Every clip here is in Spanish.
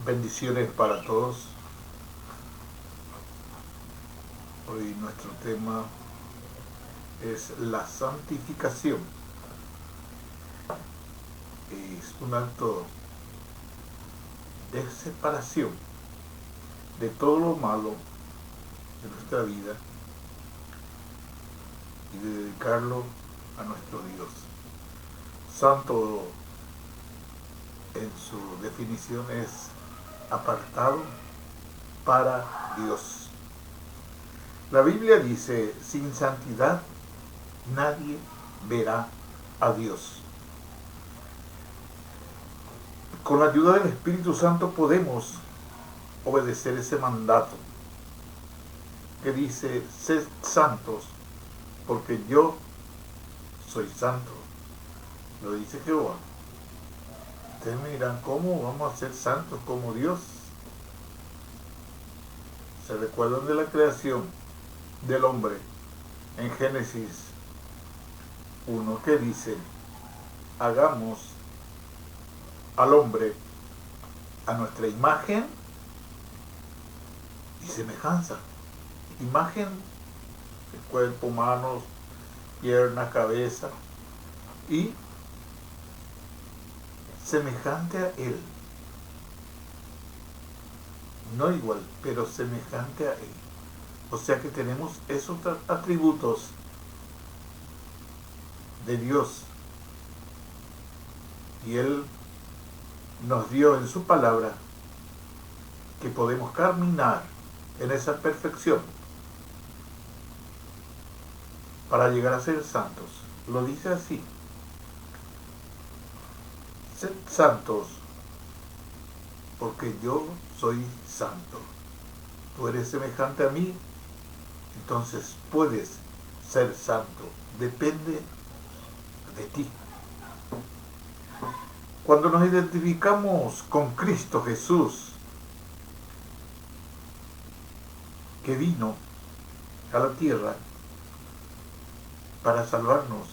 Bendiciones para todos. Hoy nuestro tema es la santificación. Es un acto de separación de todo lo malo de nuestra vida y de dedicarlo a nuestro Dios. Santo en su definición es apartado para Dios. La Biblia dice, sin santidad nadie verá a Dios. Con la ayuda del Espíritu Santo podemos obedecer ese mandato que dice, sed santos, porque yo soy santo. Lo dice Jehová. Ustedes me dirán, ¿cómo vamos a ser santos como Dios? ¿Se recuerdan de la creación del hombre en Génesis 1 que dice, hagamos al hombre a nuestra imagen y semejanza? Imagen, el cuerpo, manos, piernas, cabeza, y semejante a él. No igual, pero semejante a él. O sea que tenemos esos atributos de Dios. Y Él nos dio en su palabra que podemos caminar en esa perfección para llegar a ser santos. Lo dice así. Sed santos, porque yo soy santo. Tú eres semejante a mí, entonces puedes ser santo. Depende de ti. Cuando nos identificamos con Cristo Jesús, que vino a la tierra para salvarnos,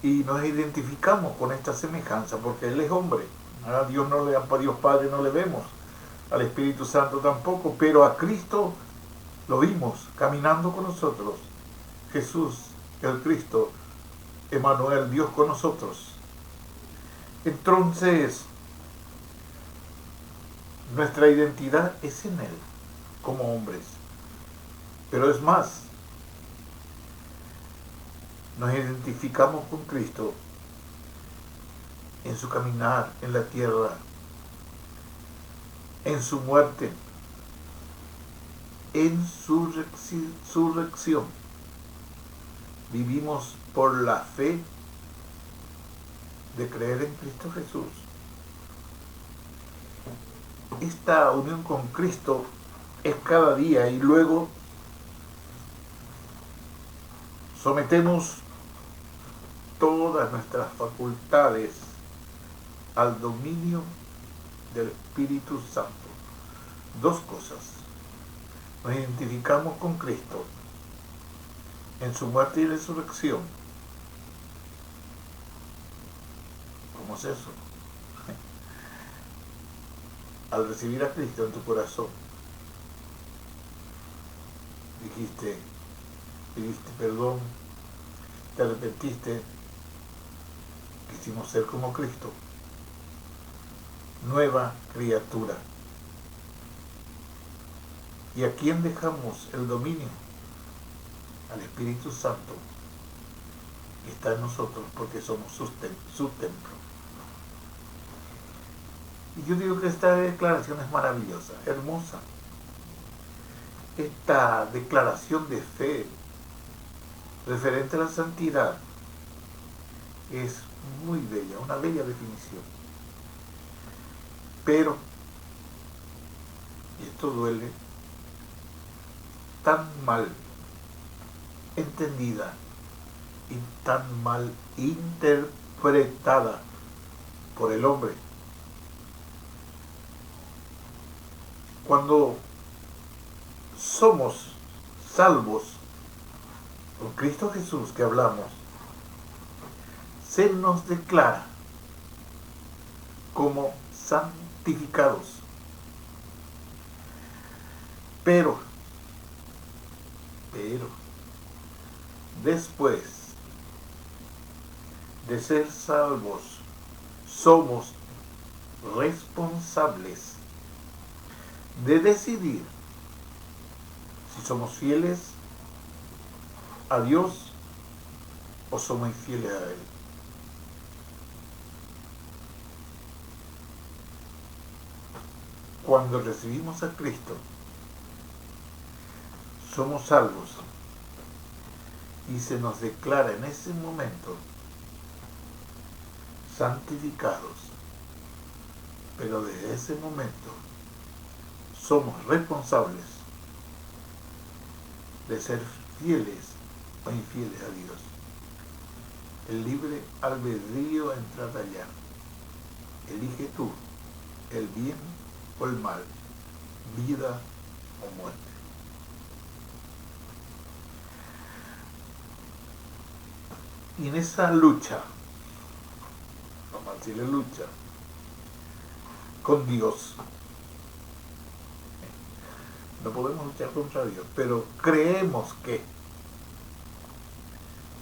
y nos identificamos con esta semejanza, porque Él es hombre. A Dios Padre no le vemos, al Espíritu Santo tampoco, pero a Cristo lo vimos caminando con nosotros. Jesús, el Cristo, Emmanuel, Dios con nosotros. Entonces, nuestra identidad es en Él, como hombres. Pero es más, nos identificamos con Cristo en su caminar en la tierra, en su muerte, en su resurrección. Vivimos por la fe de creer en Cristo Jesús. Esta unión con Cristo es cada día, y luego sometemos todas nuestras facultades al dominio del Espíritu Santo. Dos cosas. Nos identificamos con Cristo en su muerte y resurrección. ¿Cómo es eso? Al recibir a Cristo en tu corazón, pediste perdón, te arrepentiste, quisimos ser como Cristo, nueva criatura. ¿Y a quién dejamos el dominio? Al Espíritu Santo, que está en nosotros, porque somos su templo. Y yo digo que esta declaración es maravillosa, hermosa. Esta declaración de fe referente a la santidad es muy bella, una bella definición. Pero, y esto duele, tan mal entendida y tan mal interpretada por el hombre. Cuando somos salvos con Cristo Jesús que hablamos, se nos declara como santificados. Pero, después de ser salvos, somos responsables de decidir si somos fieles a Dios o somos infieles a Él. Cuando recibimos a Cristo, somos salvos y se nos declara en ese momento santificados. Pero desde ese momento somos responsables de ser fieles o infieles a Dios. El libre albedrío entra allá. Elige tú el bien o el mal, vida o muerte. Y en esa lucha, vamos a decirle lucha, con Dios, no podemos luchar contra Dios, pero creemos que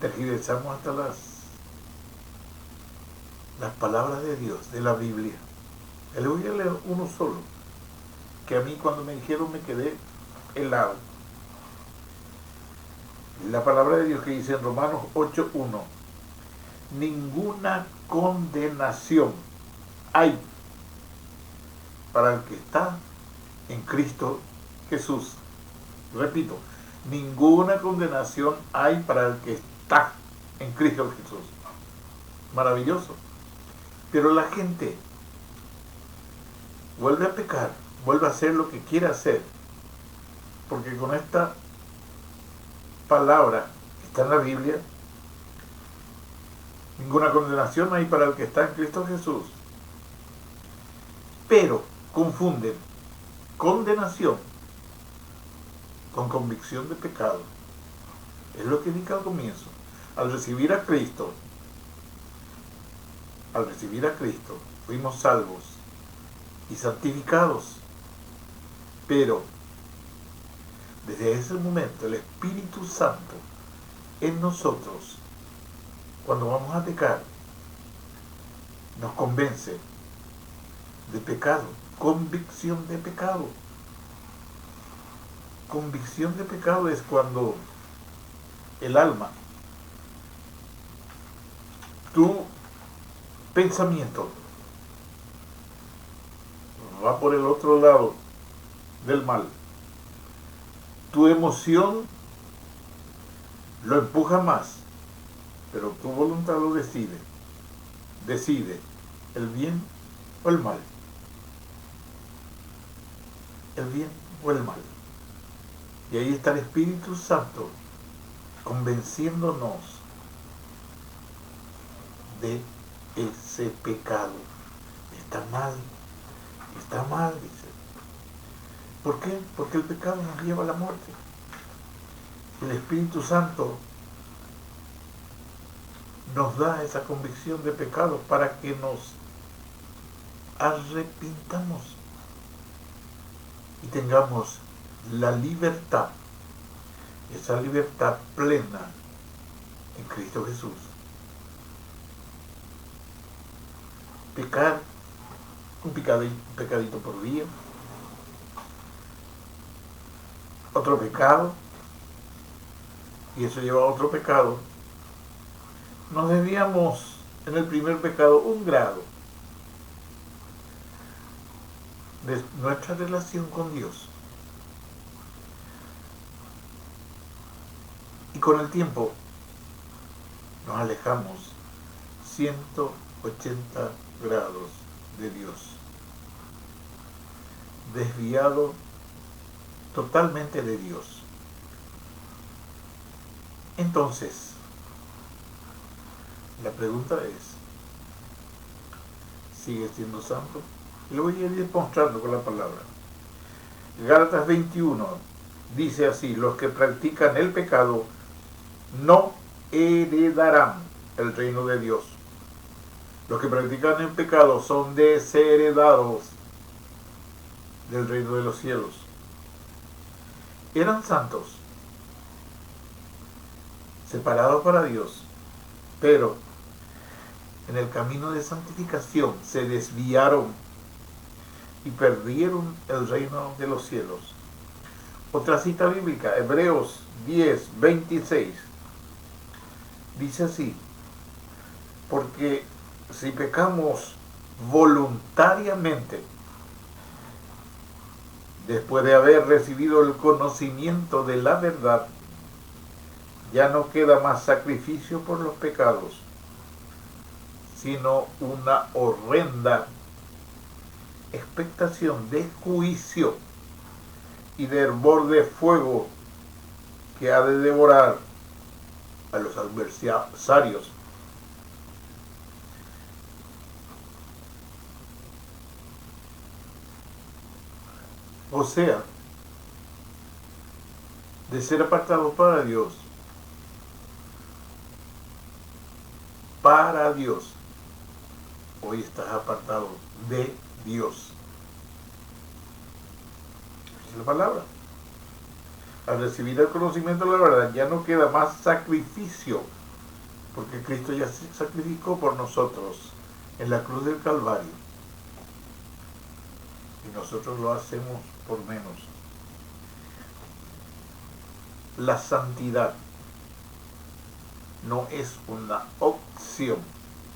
tergiversamos hasta las palabras de Dios, de la Biblia. Le voy a leer uno solo, que a mí cuando me dijeron me quedé helado. La palabra de Dios que dice en Romanos 8:1: ninguna condenación hay para el que está en Cristo Jesús. Repito, ninguna condenación hay para el que está en Cristo Jesús. Maravilloso. Pero la gente vuelve a pecar, vuelve a hacer lo que quiere hacer, porque con esta palabra que está en la Biblia, ninguna condenación hay para el que está en Cristo Jesús. Pero confunden condenación con convicción de pecado. Es lo que dije al comienzo. Al recibir a Cristo, fuimos salvos y santificados. Pero desde ese momento el Espíritu Santo en nosotros, cuando vamos a pecar, nos convence de pecado, convicción de pecado. Convicción de pecado es cuando el alma, tu pensamiento, va por el otro lado del mal. Tu emoción lo empuja más, pero tu voluntad lo decide. Decide el bien o el mal. El bien o el mal. Y ahí está el Espíritu Santo convenciéndonos de ese pecado. Está mal, dice. ¿Por qué? Porque el pecado nos lleva a la muerte. El Espíritu Santo nos da esa convicción de pecado para que nos arrepintamos y tengamos la libertad, esa libertad plena en Cristo Jesús. Pecar, un pecadito por día, otro pecado, y eso lleva a otro pecado. Nos desviamos en el primer pecado 1 grado de nuestra relación con Dios. Y con el tiempo nos alejamos 180 grados de Dios. Desviado totalmente de Dios. Entonces, la pregunta es, ¿sigue siendo santo? Lo voy a ir demostrando con la palabra. Gálatas 21 dice así: los que practican el pecado no heredarán el reino de Dios. Los que practican el pecado son desheredados del reino de los cielos. Eran santos, separados para Dios, pero en el camino de santificación se desviaron y perdieron el reino de los cielos. Otra cita bíblica, Hebreos 10:26, dice así: porque si pecamos voluntariamente, después de haber recibido el conocimiento de la verdad, ya no queda más sacrificio por los pecados, sino una horrenda expectación de juicio y de hervor de fuego que ha de devorar a los adversarios. O sea, de ser apartados para Dios, hoy estás apartado de Dios. Esa es la palabra. Al recibir el conocimiento de la verdad, ya no queda más sacrificio, porque Cristo ya se sacrificó por nosotros en la cruz del Calvario, y nosotros lo hacemos por menos. La santidad no es una opción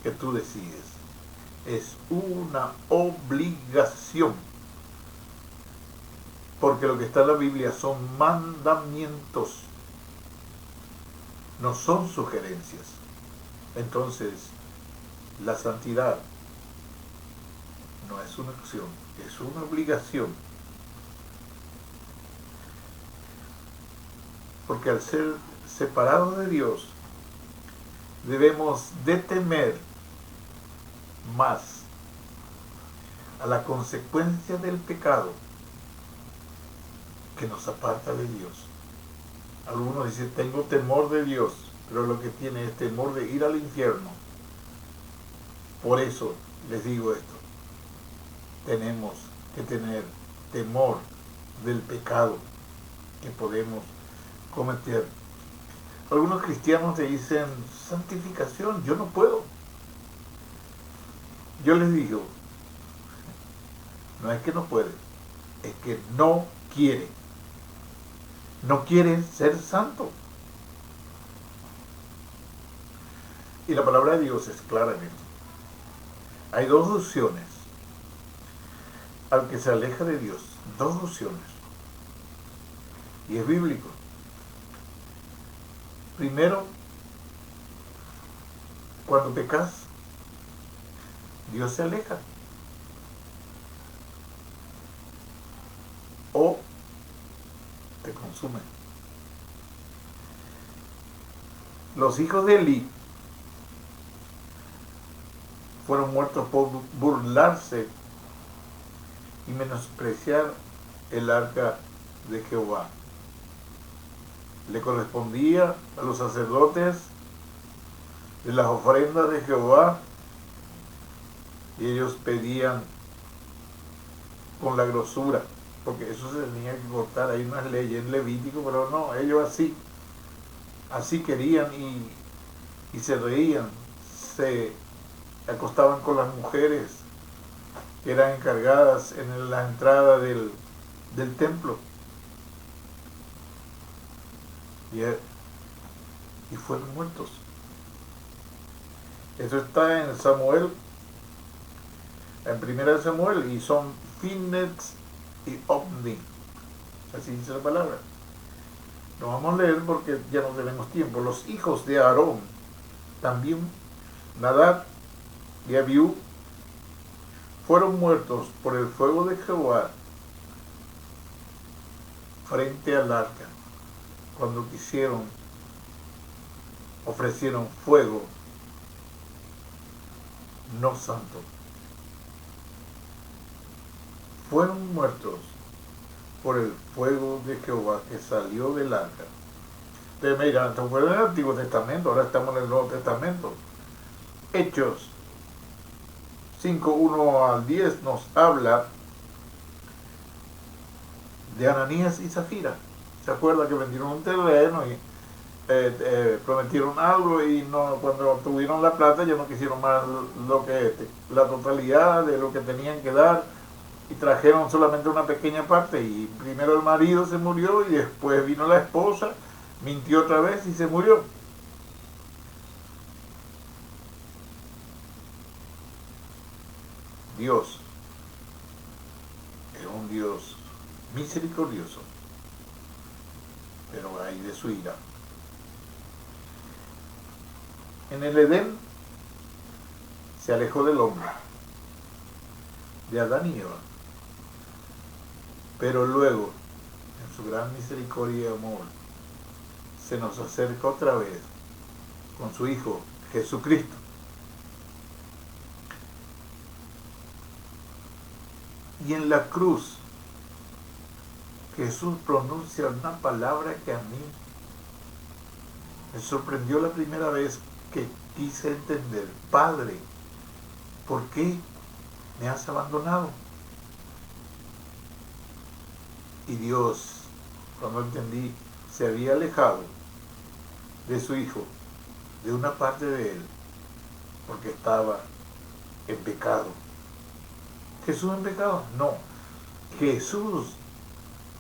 que tú decides, es una obligación, porque lo que está en la Biblia son mandamientos, no son sugerencias. Entonces, la santidad no es una opción, es una obligación, porque al ser separados de Dios, debemos de temer más a la consecuencia del pecado que nos aparta de Dios. Algunos dicen, tengo temor de Dios, pero lo que tiene es temor de ir al infierno. Por eso les digo esto: tenemos que tener temor del pecado que podemos cometer. Algunos cristianos te dicen, santificación, yo no puedo. Yo les digo, no es que no puede, es que no quiere. No quiere ser santo. Y la palabra de Dios es clara en esto. Hay dos opciones. Al que se aleja de Dios, dos opciones. Y es bíblico. Primero, cuando pecas, Dios se aleja. O te consume. Los hijos de Eli fueron muertos por burlarse y menospreciar el arca de Jehová. Le correspondía a los sacerdotes de las ofrendas de Jehová, y ellos pedían con la grosura, porque eso se tenía que cortar. Hay unas leyes en Levítico, pero no, ellos así querían, y se reían, se acostaban con las mujeres que eran encargadas en la entrada del templo, y fueron muertos. Eso está en Samuel, en Primera de Samuel, y son Finex y Ofni, así dice la palabra. Lo vamos a leer porque ya no tenemos tiempo. Los hijos de Aarón, también Nadab y Abiú, fueron muertos por el fuego de Jehová frente al arca, cuando ofrecieron fuego no santo. Fueron muertos por el fuego de Jehová que salió del arca. Ustedes me dirán, esto fue en el Antiguo Testamento, ahora estamos en el Nuevo Testamento. Hechos 5, 1 al 10 nos habla de Ananías y Zafira. ¿Se acuerda que vendieron un terreno y prometieron algo y no, cuando tuvieron la plata ya no quisieron más la totalidad de lo que tenían que dar y trajeron solamente una pequeña parte? Y primero el marido se murió y después vino la esposa, mintió otra vez y se murió. Dios es un Dios misericordioso, pero hay de su ira. En el Edén se alejó del hombre, de Adán y Eva, pero luego, en su gran misericordia y amor, se nos acerca otra vez con su Hijo Jesucristo. Y en la cruz, Jesús pronuncia una palabra que a mí me sorprendió la primera vez que quise entender. Padre, ¿por qué me has abandonado? Y Dios, cuando entendí, se había alejado de su Hijo, de una parte de Él, porque estaba en pecado. ¿Jesús en pecado? No. Jesús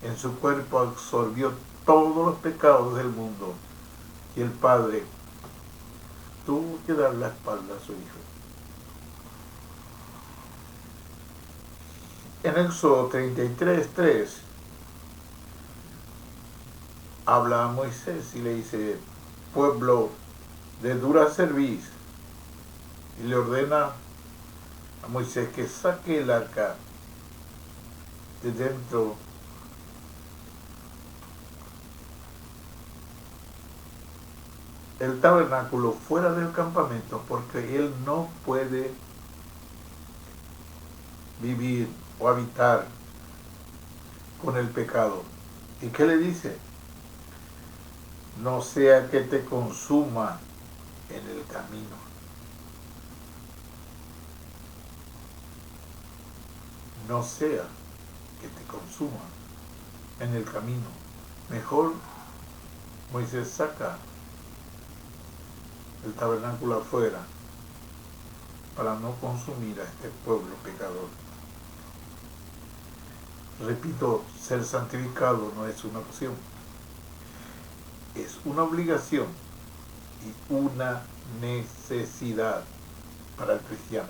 en su cuerpo absorbió todos los pecados del mundo y el Padre tuvo que dar la espalda a su Hijo. En Éxodo 33:3 habla a Moisés y le dice: pueblo de dura cerviz, y le ordena a Moisés que saque el arca de dentro el tabernáculo, fuera del campamento, porque él no puede vivir o habitar con el pecado. ¿Y qué le dice? No sea que te consuma en el camino. No sea que te consuma en el camino. Mejor Moisés saca el tabernáculo afuera para no consumir a este pueblo pecador. Repito, ser santificado no es una opción, es una obligación y una necesidad para el cristiano.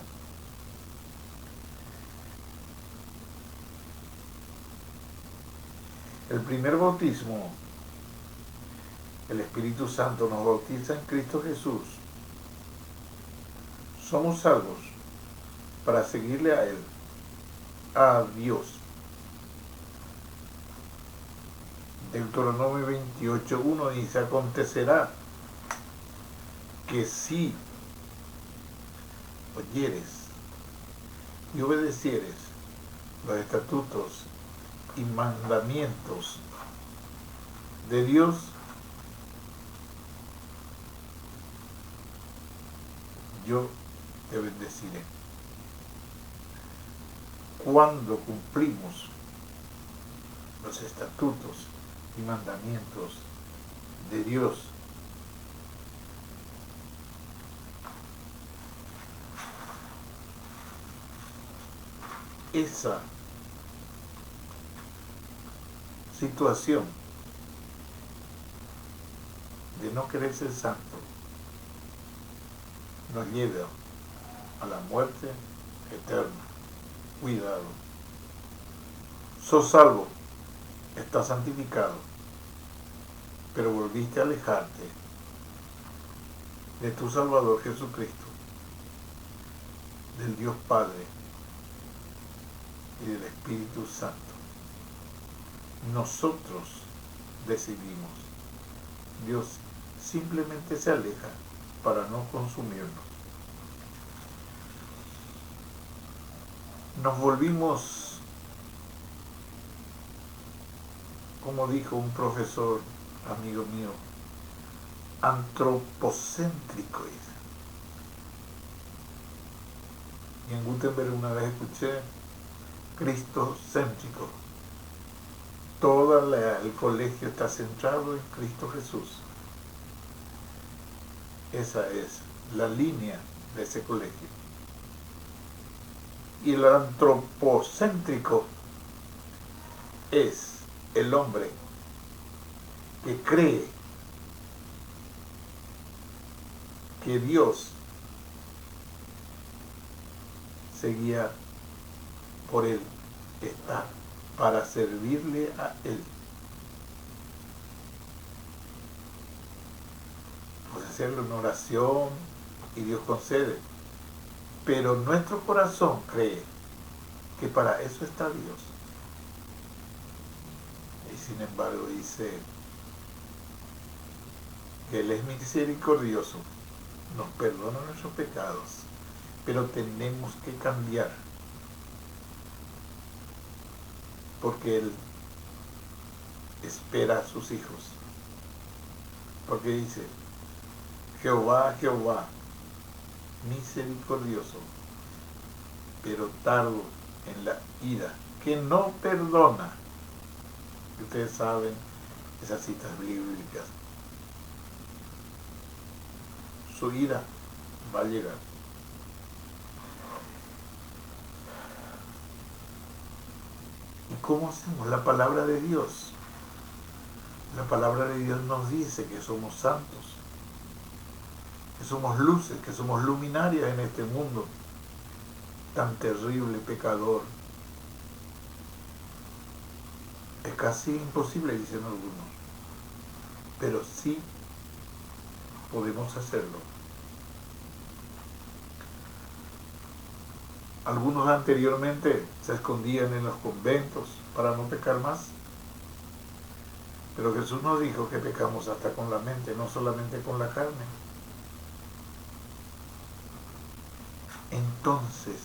El primer bautismo, el Espíritu Santo nos bautiza en Cristo Jesús. Somos salvos para seguirle a Él, a Dios. Deuteronomio 28:1 dice: acontecerá que si oyeres y obedecieres los estatutos y mandamientos de Dios, yo te bendeciré. Cuando cumplimos los estatutos y mandamientos de Dios, esa situación de no querer ser santo nos lleva a la muerte eterna. Cuidado. Sos salvo, estás santificado, pero volviste a alejarte de tu Salvador Jesucristo, del Dios Padre y del Espíritu Santo. Nosotros decidimos. Dios simplemente se aleja para no consumirnos. Nos volvimos, como dijo un profesor amigo mío, antropocéntricos. Y en Gutenberg una vez escuché cristocéntrico. Todo el colegio está centrado en Cristo Jesús. Esa es la línea de ese colegio. Y el antropocéntrico es el hombre que cree que Dios se guía por él, está para servirle a él. Puede hacerlo en oración y Dios concede, pero nuestro corazón cree que para eso está Dios. Y sin embargo dice que Él es misericordioso, nos perdona nuestros pecados, pero tenemos que cambiar, porque Él espera a sus hijos. Porque dice, Jehová, Jehová, misericordioso, pero tardo en la ira, que no perdona. Y ustedes saben esas citas bíblicas. Su ira va a llegar. ¿Y cómo hacemos? La palabra de Dios. La palabra de Dios nos dice que somos santos, que somos luces, que somos luminarias en este mundo tan terrible, pecador. Es casi imposible, dicen algunos, pero sí podemos hacerlo. Algunos anteriormente se escondían en los conventos para no pecar más, pero Jesús nos dijo que pecamos hasta con la mente, no solamente con la carne. Entonces,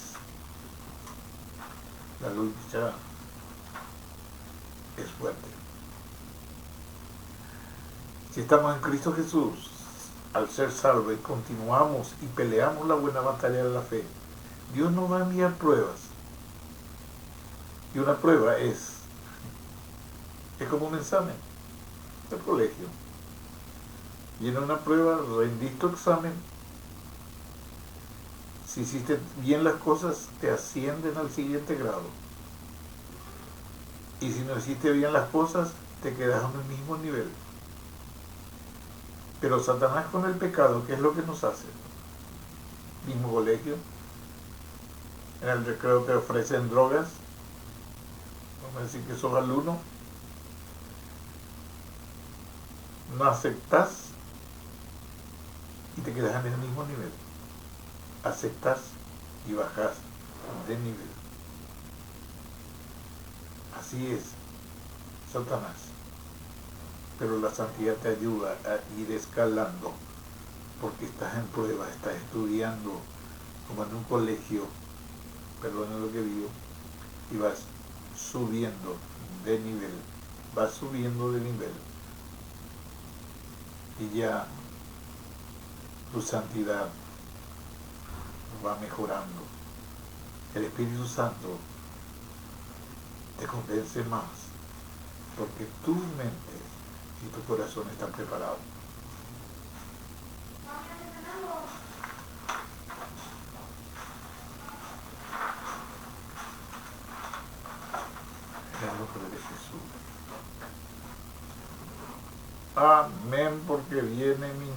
la lucha es fuerte. Si estamos en Cristo Jesús, al ser salvos y continuamos y peleamos la buena batalla de la fe, Dios nos va a enviar pruebas. Y una prueba es como un examen del colegio. Y en una prueba rendís tu examen. Si hiciste bien las cosas, te ascienden al siguiente grado. Y si no hiciste bien las cosas, te quedas en el mismo nivel. Pero Satanás con el pecado, ¿qué es lo que nos hace? Mismo colegio. En el recreo te ofrecen drogas. Vamos a decir que sos alumno. No aceptas y te quedas en el mismo nivel. Aceptas y bajas de nivel. Así es Satanás. Pero la santidad te ayuda a ir escalando, porque estás en prueba, estás estudiando como en un colegio, perdona lo que digo, y vas subiendo de nivel, vas subiendo de nivel, y ya tu santidad va mejorando. El Espíritu Santo te convence más, porque tu mente y tu corazón están preparados. En el nombre de Jesús. Amén, porque viene mi